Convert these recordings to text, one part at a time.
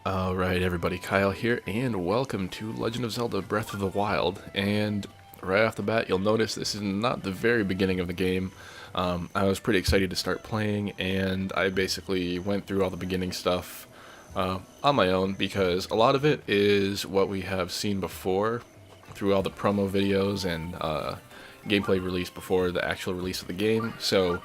Alright everybody, Kyle here, and welcome to Legend of Zelda Breath of the Wild. And right off the bat, you'll notice this is not the very beginning of the game. I was pretty excited to start playing, and I basically went through all the beginning stuff on my own, because a lot of it is what we have seen before through all the promo videos and gameplay release before the actual release of the game. So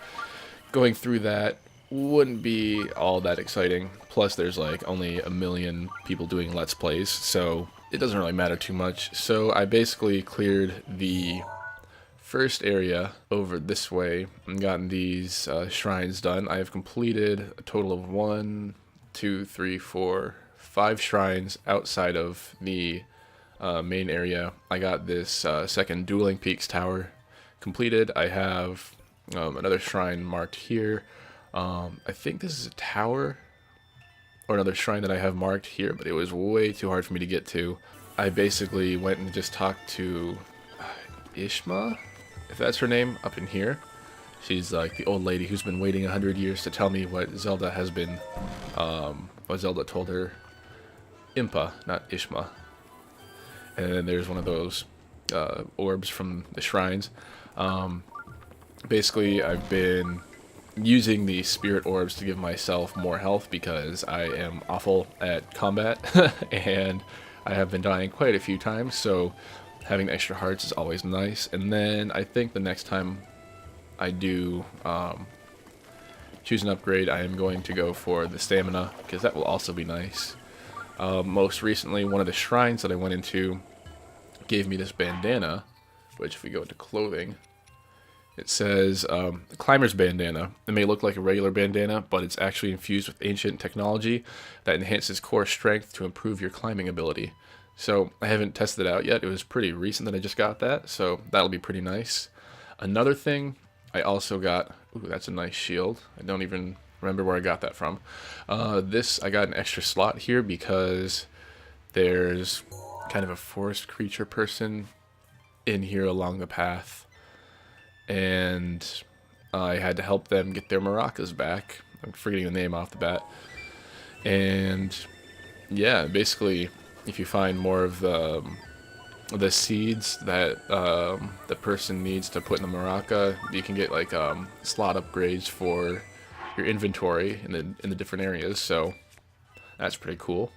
going through that wouldn't be all that exciting. Plus, there's like only a million people doing Let's Plays, so it doesn't really matter too much. So I basically cleared the first area over this way and gotten these shrines done. I have completed a total of 1, 2, 3, 4, 5 shrines outside of the main area. I got this second Dueling Peaks Tower completed. I have another shrine marked here. I think this is a tower or another shrine that I have marked here, but it was way too hard for me to get to. I basically went and just talked to Ishma, if that's her name, up in here. She's like the old lady who's been waiting 100 years to tell me what Zelda has been, what Zelda told her. Impa, not Ishma. And then there's one of those orbs from the shrines. Basically, I've been using the spirit orbs to give myself more health because I am awful at combat and I have been dying quite a few times, so having extra hearts is always nice. And then I think the next time I do choose an upgrade, I am going to go for the stamina, because that will also be nice. Most recently, one of the shrines that I went into gave me this bandana, which if we go into clothing, it says Climber's Bandana. It may look like a regular bandana, but it's actually infused with ancient technology that enhances core strength to improve your climbing ability. So I haven't tested it out yet. It was pretty recent that I just got that, so that'll be pretty nice. Another thing I also got, ooh, that's a nice shield. I don't even remember where I got that from. This, I got an extra slot here because there's kind of a forest creature person in here along the path, and I had to help them get their maracas back. I'm forgetting the name off the bat. And yeah, basically, if you find more of the seeds that the person needs to put in the maraca, you can get like slot upgrades for your inventory in the different areas. So that's pretty cool.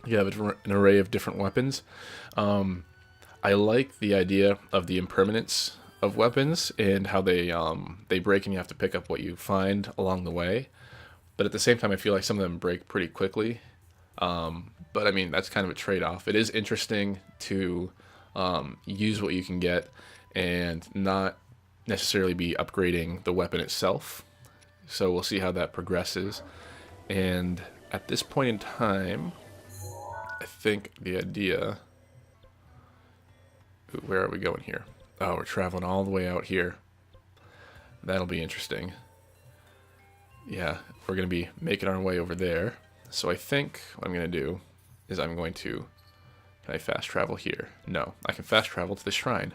You have an array of different weapons. I like the idea of the impermanence of weapons and how they break and you have to pick up what you find along the way. But at the same time, I feel like some of them break pretty quickly. But I mean, that's kind of a trade-off. It is interesting to use what you can get and not necessarily be upgrading the weapon itself. So we'll see how that progresses. And at this point in time, I think the idea... Ooh, where are we going here? Oh, we're traveling all the way out here. That'll be interesting. Yeah, we're going to be making our way over there. So I think what I'm going to do is I'm going to... Can I fast travel here? No, I can fast travel to the shrine.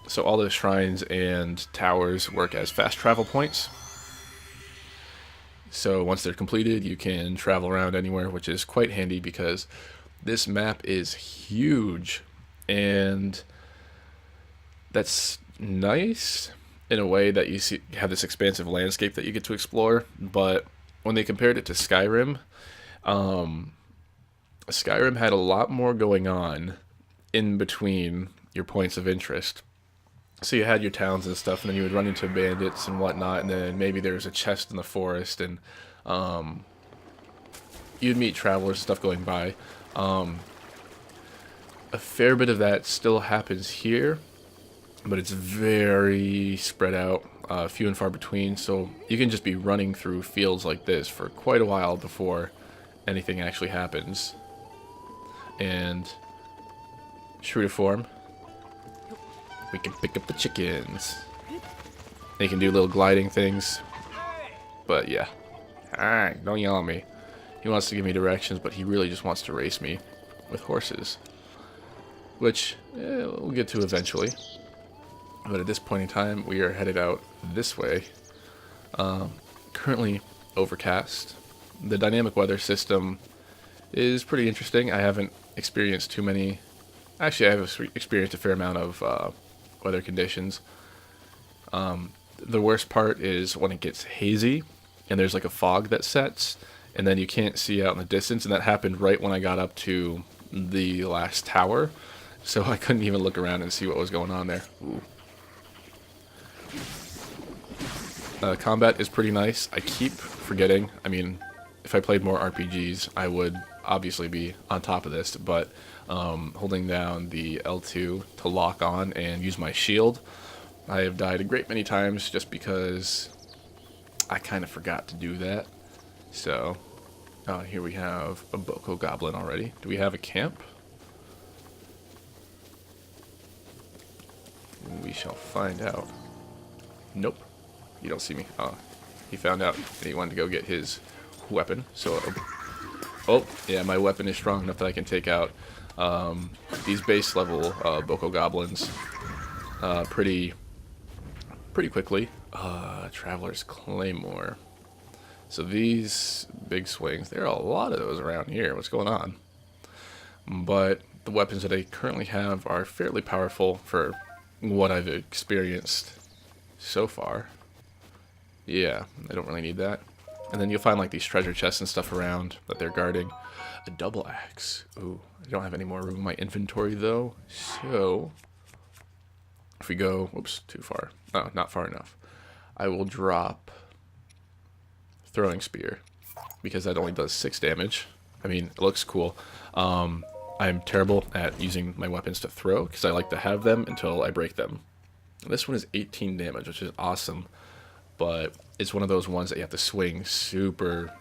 So all those shrines and towers work as fast travel points. So once they're completed, you can travel around anywhere, which is quite handy because this map is huge. And that's nice in a way that you have this expansive landscape that you get to explore, but when they compared it to Skyrim, Skyrim had a lot more going on in between your points of interest. So you had your towns and stuff, and then you would run into bandits and whatnot, and then maybe there was a chest in the forest, and you'd meet travelers and stuff going by. A fair bit of that still happens here, but it's very spread out, few and far between, so you can just be running through fields like this for quite a while before anything actually happens. And true to form, we can pick up the chickens. They can do little gliding things, but yeah. Alright, don't yell at me. He wants to give me directions, but he really just wants to race me with horses, which we'll get to eventually. But at this point in time, we are headed out this way. Currently overcast. The dynamic weather system is pretty interesting. I haven't experienced too many. Actually, I have experienced a fair amount of weather conditions. The worst part is when it gets hazy and there's like a fog that sets, and then you can't see out in the distance, and that happened right when I got up to the last tower, so I couldn't even look around and see what was going on there. Ooh. Combat is pretty nice. I keep forgetting. I mean, if I played more RPGs, I would obviously be on top of this, but holding down the L2 to lock on and use my shield, I have died a great many times just because I kind of forgot to do that. So, here we have a Boko Goblin already. Do we have a camp? We shall find out. Nope. You don't see me. Oh, he found out and he wanted to go get his weapon. So, oh, yeah, my weapon is strong enough that I can take out these base level Boko Goblins pretty quickly. Traveler's Claymore. So these big swings, there are a lot of those around here. What's going on? But the weapons that I currently have are fairly powerful for what I've experienced so far. Yeah, I don't really need that. And then you'll find like these treasure chests and stuff around that they're guarding. A double axe. Ooh, I don't have any more room in my inventory though. So if we go, whoops, too far. Oh, not far enough. I will drop throwing spear because that only does 6 damage. I mean, it looks cool. I'm terrible at using my weapons to throw because I like to have them until I break them. This one is 18 damage, which is awesome, but it's one of those ones that you have to swing super,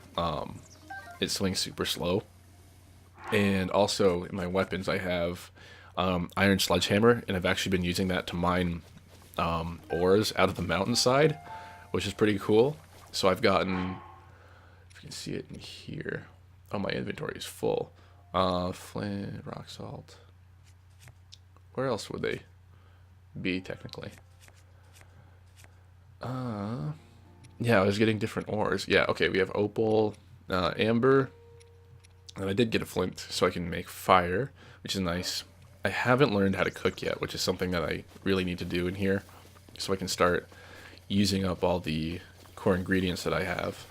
it swings super slow. And also in my weapons I have iron sledgehammer, and I've actually been using that to mine ores out of the mountainside, which is pretty cool. So I've gotten, if you can see it in here, oh, my inventory is full. Flint, rock salt. Where else would they be technically? Yeah, I was getting different ores. Yeah, okay, we have Opal, Amber, and I did get a flint so I can make fire, which is nice. I haven't learned how to cook yet, which is something that I really need to do in here so I can start using up all the core ingredients that I have.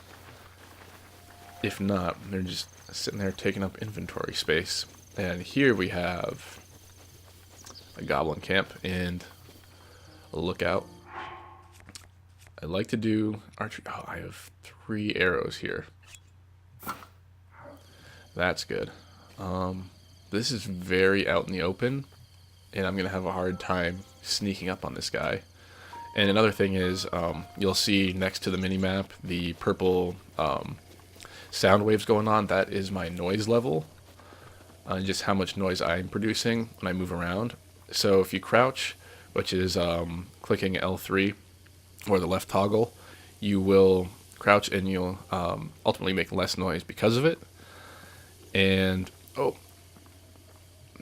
If not, they're just sitting there taking up inventory space. And here we have a Goblin Camp and a lookout. I like to do archery. Oh, I have 3 arrows here. That's good. This is very out in the open, and I'm going to have a hard time sneaking up on this guy. And another thing is, you'll see next to the minimap the purple sound waves going on. That is my noise level, just how much noise I'm producing when I move around. So if you crouch, which is clicking L3 or the left toggle, you will crouch and you'll ultimately make less noise because of it. And oh,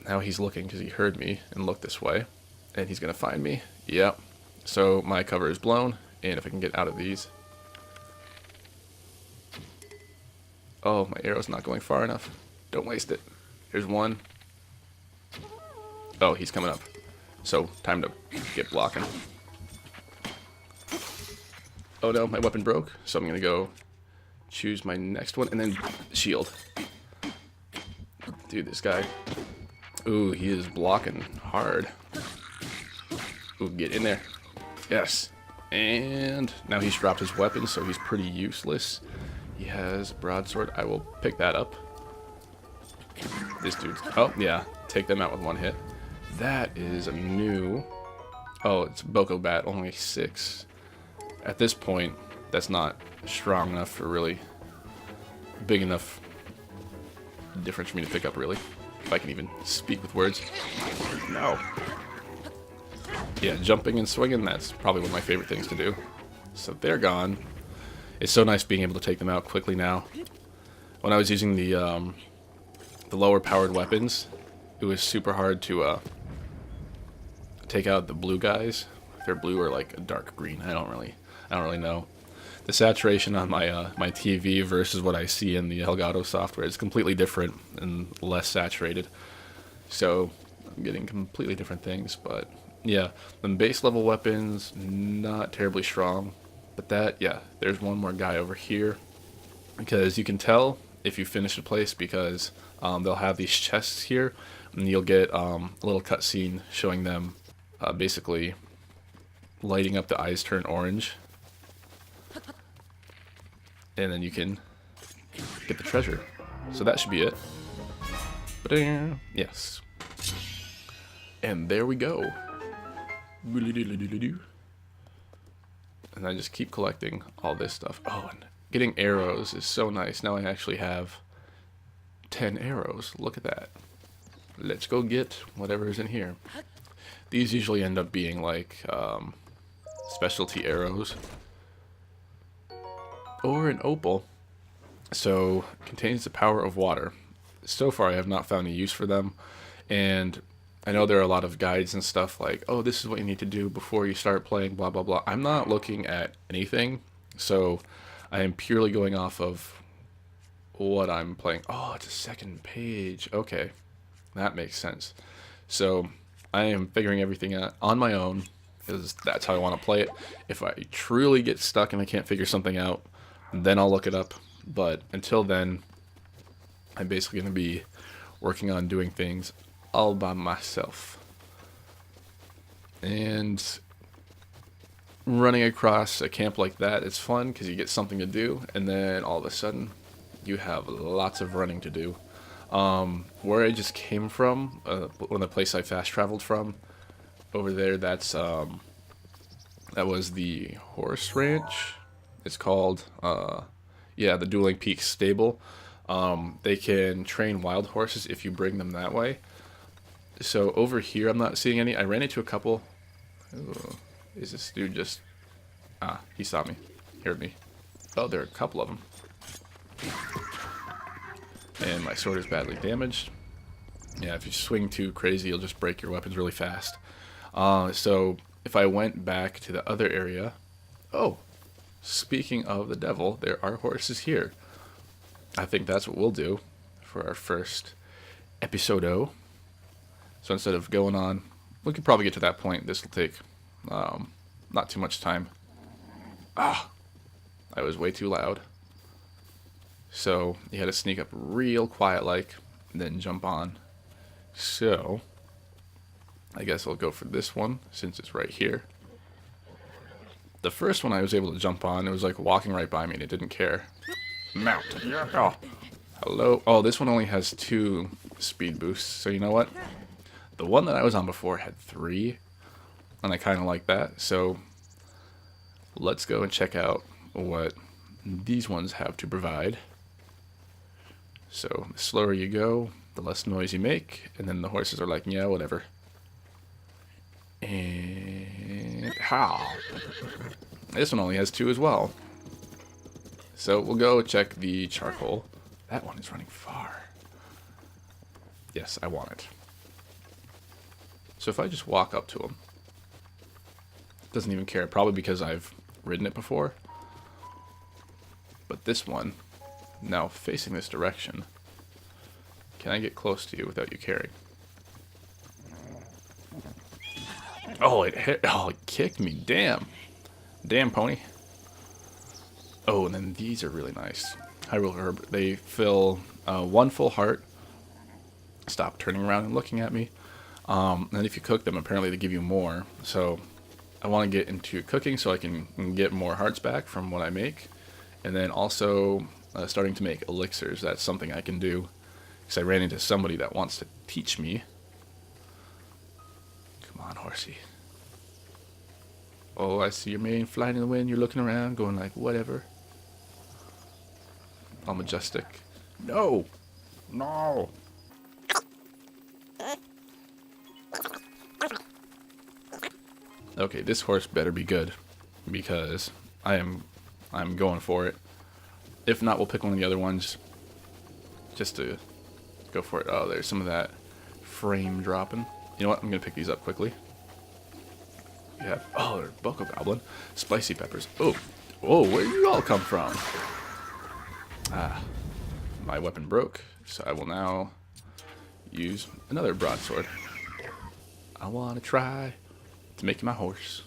now he's looking because he heard me and looked this way, and he's gonna find me. Yep. So my cover is blown, and if I can get out of these. Oh, my arrow's not going far enough. Don't waste it. Here's one. Oh, he's coming up. So time to get blocking. Oh no, my weapon broke, so I'm gonna go choose my next one and then shield. Dude, this guy. Ooh, he is blocking hard. Ooh, get in there. Yes. And now he's dropped his weapon, so he's pretty useless. He has broadsword. I will pick that up. This dude's... Oh, yeah. Take them out with 1 hit. That is a new... Oh, it's Boko Bat, only 6. At this point, that's not strong enough for really... big enough difference for me to pick up, really. If I can even speak with words. No. Yeah, jumping and swinging, that's probably one of my favorite things to do. So they're gone. It's so nice being able to take them out quickly now. When I was using the lower powered weapons, it was super hard to take out the blue guys. If they're blue or like a dark green, I don't really know. the saturation on my my TV versus what I see in the Elgato software is completely different and less saturated. So I'm getting completely different things, but yeah, the base level weapons not terribly strong. But that, yeah, there's one more guy over here, because you can tell if you finish a place because they'll have these chests here, and you'll get a little cutscene showing them basically lighting up, the eyes turn orange, and then you can get the treasure. So that should be it. Yes. And there we go. And I just keep collecting all this stuff. Oh, and getting arrows is so nice. Now I actually have 10 arrows. Look at that. Let's go get whatever is in here. These usually end up being like specialty arrows. Or an opal. So, contains the power of water. So far I have not found a use for them. And I know there are a lot of guides and stuff like, oh, this is what you need to do before you start playing, blah, blah, blah. I'm not looking at anything, so I am purely going off of what I'm playing. Oh, it's a second page. Okay, that makes sense. So I am figuring everything out on my own, because that's how I want to play it. If I truly get stuck and I can't figure something out, then I'll look it up. But until then, I'm basically going to be working on doing things all by myself. And running across a camp like that is fun because you get something to do, and then all of a sudden you have lots of running to do. Where I just came from, one of the places I fast traveled from, over there, that was the horse ranch. It's called, yeah, the Dueling Peaks stable. They can train wild horses if you bring them that way. So over here, I'm not seeing any. I ran into a couple. Ooh, is this dude just... Ah, he saw me. Heard me. Oh, there are a couple of them. And my sword is badly damaged. Yeah, if you swing too crazy, you'll just break your weapons really fast. So if I went back to the other area... Oh, speaking of the devil, there are horses here. I think that's what we'll do for our first episode. So instead of going on, we could probably get to that point. This will take not too much time. Ah, I was way too loud. So you had to sneak up real quiet like, and then jump on. So I guess I'll go for this one since it's right here. The first one I was able to jump on, it was like walking right by me and it didn't care. Mount. Oh. Hello. Oh, this one only has 2 speed boosts. So you know what? The one that I was on before had 3, and I kind of like that. So let's go and check out what these ones have to provide. So the slower you go, the less noise you make, and then the horses are like, yeah, whatever. And how? This one only has 2 as well. So we'll go check the charcoal. That one is running far. Yes, I want it. So if I just walk up to him, it doesn't even care, probably because I've ridden it before. But this one, now facing this direction, can I get close to you without you caring? Oh, it hit, oh, it kicked me, damn. Damn, pony. Oh, and then these are really nice. Hyrule Herb, they fill 1 full heart. Stop turning around and looking at me. And if you cook them, apparently they give you more. So I want to get into cooking so I can get more hearts back from what I make. And then also starting to make elixirs. That's something I can do because I ran into somebody that wants to teach me. Come on, horsey. Oh, I see your mane flying in the wind. You're looking around going like, whatever. All majestic. No! No! Okay, this horse better be good, because I'm going for it. If not, we'll pick one of the other ones just to go for it. Oh, there's some of that frame dropping. You know what? I'm gonna pick these up quickly. We have, oh, they're Buckle Goblin, spicy peppers. Oh, Whoa, where did you all come from? Ah, my weapon broke, so I will now use another broadsword. I want to try to make my horse.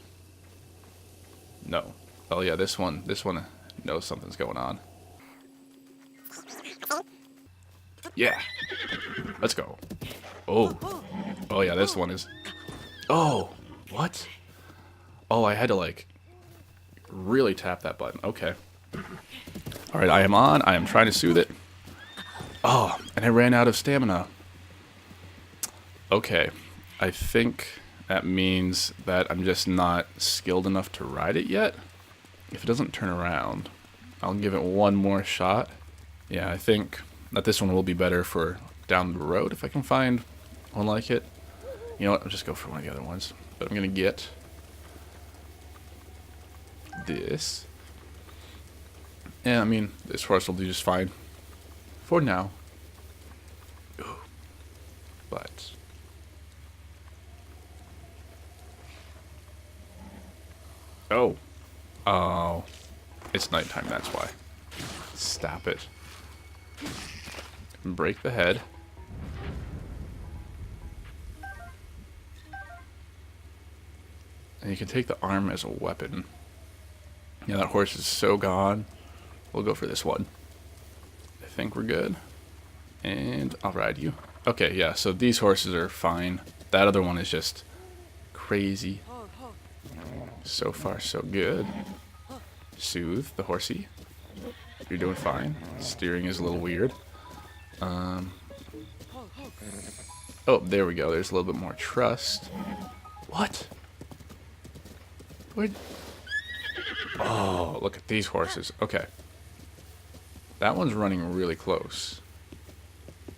No. Oh yeah, this one knows something's going on. Yeah. Let's go. Oh. Oh yeah, this one is... Oh, what? Oh, I had to like really tap that button. Okay. Alright, I am on. I am trying to soothe it. Oh, and I ran out of stamina. Okay. I think that means that I'm just not skilled enough to ride it yet. If it doesn't turn around, I'll give it one more shot. Yeah, I think that this one will be better for down the road if I can find one like it. You know what? I'll just go for one of the other ones. But I'm going to get this. Yeah, I mean, this horse will do just fine for now. Ooh. But... Oh. Oh. It's nighttime, that's why. Stop it. Break the head. And you can take the arm as a weapon. Yeah, that horse is so gone. We'll go for this one. I think we're good. And I'll ride you. Okay, yeah, so these horses are fine. That other one is just crazy. So far, so good. Soothe the horsey. You're doing fine. Steering is a little weird. Oh, there we go. There's a little bit more trust. What? Where? Oh, look at these horses. Okay. That one's running really close.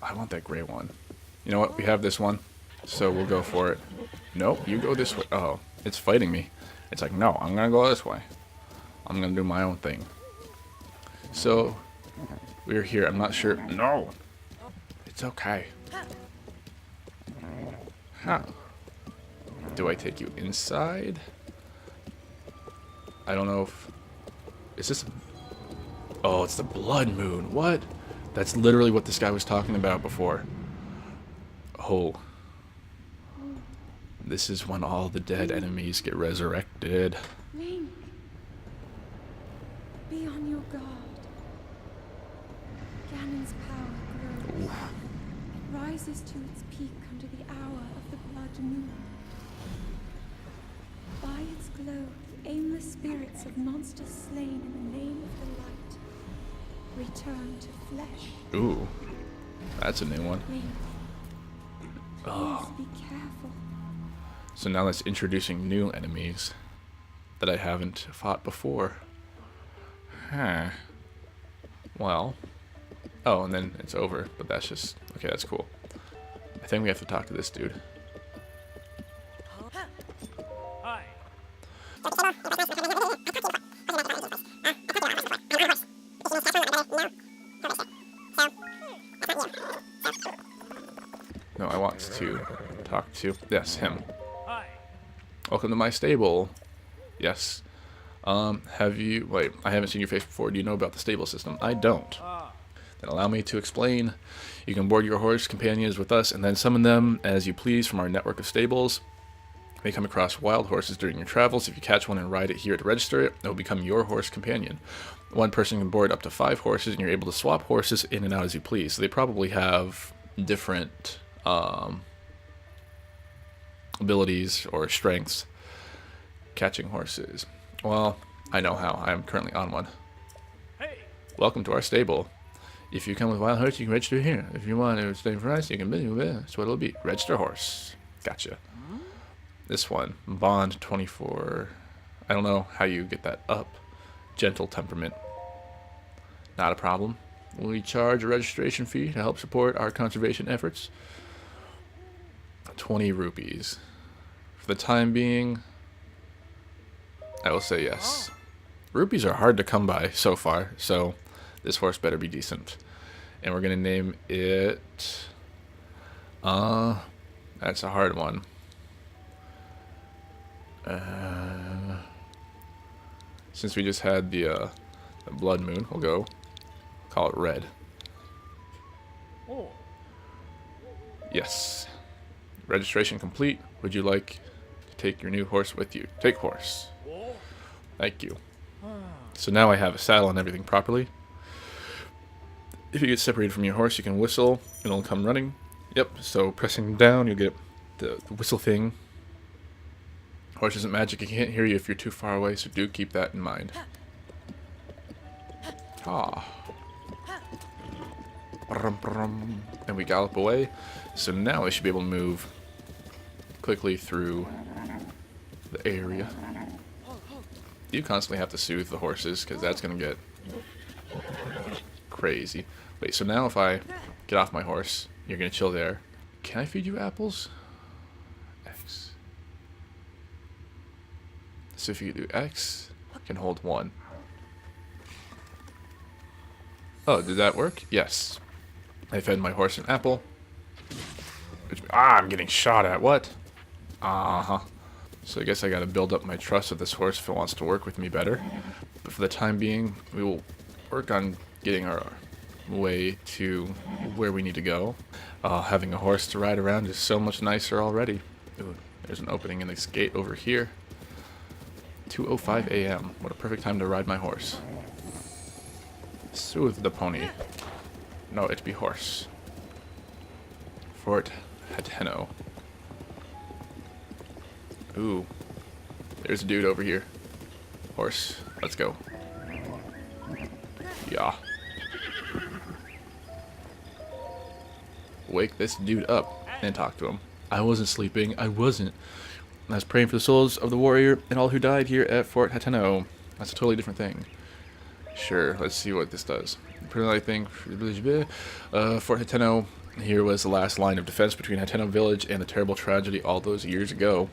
I want that gray one. You know what? We have this one. So we'll go for it. Nope, you go this way. Oh, it's fighting me. It's like, no, I'm going to go this way. I'm going to do my own thing. So, we're here. I'm not sure. No! It's okay. Huh. Do I take you inside? I don't know if... Is this... Oh, it's the blood moon. What? That's literally what this guy was talking about before. Oh. This is when all the dead enemies get resurrected. Link, be on your guard. Ganon's power grows. It rises to its peak under the hour of the blood moon. By its glow, the aimless spirits of monsters slain in the name of the light return to flesh. Ooh, that's a new one. Link, please be careful. So now that's introducing new enemies that I haven't fought before. Huh. Well. Oh, and then it's over. But that's just... Okay, that's cool. I think we have to talk to this dude. Hi. No, I want to talk to... Yes, him. Hi. Welcome to my stable. Yes. Have you... Wait, I haven't seen your face before. Do you know about the stable system? I don't. Then allow me to explain. You can board your horse companions with us and then summon them as you please from our network of stables. You may come across wild horses during your travels. If you catch one and ride it here to register it, it will become your horse companion. One person can board up to 5 horses, and you're able to swap horses in and out as you please. So they probably have different abilities or strengths catching horses. Well, I know how. I am currently on one. Hey. Welcome to our stable. If you come with wild horse, you can register here. If you want to stay for us, you can bid you there. That's what it'll be. Register horse. Gotcha. This one, bond 24. I don't know how you get that up. Gentle temperament. Not a problem. We charge a registration fee to help support our conservation efforts. 20 rupees. For the time being, I will say yes. Rupees are hard to come by so far, so this horse better be decent. And we're going to name it... that's a hard one. Since we just had the blood moon, we'll call it red. Oh. Yes. Registration complete. Would you like to take your new horse with you? Take horse. Oh. Thank you. So now I have a saddle and everything properly. If you get separated from your horse, you can whistle and it'll come running. Yep, so pressing down, you'll get the whistle thing. Horse isn't magic, it can't hear you if you're too far away, so do keep that in mind. Ah. And we gallop away. So now I should be able to move quickly through the area. You constantly have to soothe the horses, because that's going to get crazy. Wait, so now if I get off my horse, you're going to chill there. Can I feed you apples? X. So if you do X, you can hold 1. Oh, did that work? Yes. I fed my horse an apple. I'm getting shot at. What? Uh-huh. So I guess I gotta build up my trust with this horse if it wants to work with me better. But for the time being, we will work on getting our way to where we need to go. Having a horse to ride around is so much nicer already. Ooh, there's an opening in this gate over here. 2:05 a.m. What a perfect time to ride my horse. Soothe the pony. No, it be horse. Fort Hateno. Ooh. There's a dude over here. Horse. Let's go. Yeah. Wake this dude up and talk to him. I wasn't sleeping. I wasn't. I was praying for the souls of the warrior and all who died here at Fort Hateno. That's a totally different thing. Sure, let's see what this does. I think Fort Hateno here was the last line of defense between Hateno village and the terrible tragedy all those years ago.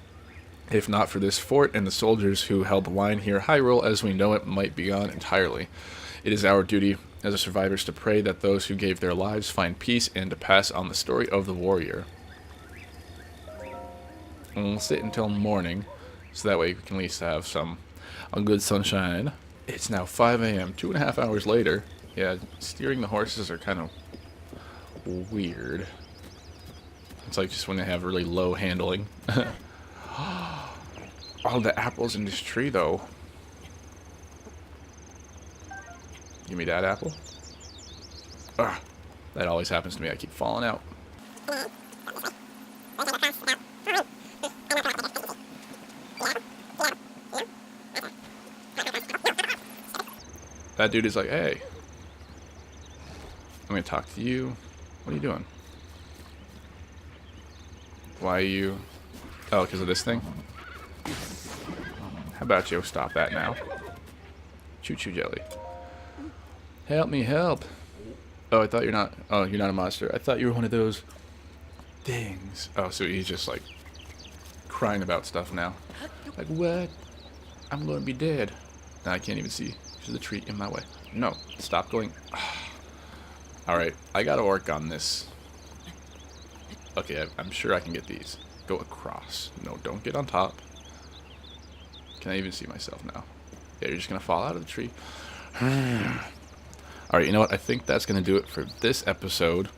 If not for this fort and the soldiers who held the line here, Hyrule as we know it might be gone entirely. It is our duty as survivors to pray that those who gave their lives find peace and to pass on the story of the warrior. And we'll sit until morning, so that way we can at least have some good sunshine. It's now 5 a.m., 2.5 hours later. Yeah, steering the horses are kind of weird. It's like just when they have really low handling. All the apples in this tree, though. Give me that apple. Ugh, that always happens to me. I keep falling out. That dude is like, hey, I'm gonna talk to you. What are you doing? Why are you... Oh, because of this thing? How about you stop that now? Choo-choo jelly. Help me, help. Oh, I thought you're not... Oh, you're not a monster. I thought you were one of those things. Oh, so he's just like crying about stuff now. Like, what? I'm going to be dead. Now I can't even see. There's a tree in my way. No, stop going. Alright, I gotta work on this. Okay, I'm sure I can get these. Go across. No, don't get on top. Can I even see myself now? Yeah, you're just gonna fall out of the tree. Alright, you know what? I think that's gonna do it for this episode.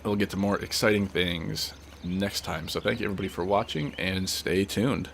We'll get to more exciting things next time. So thank you everybody for watching and stay tuned.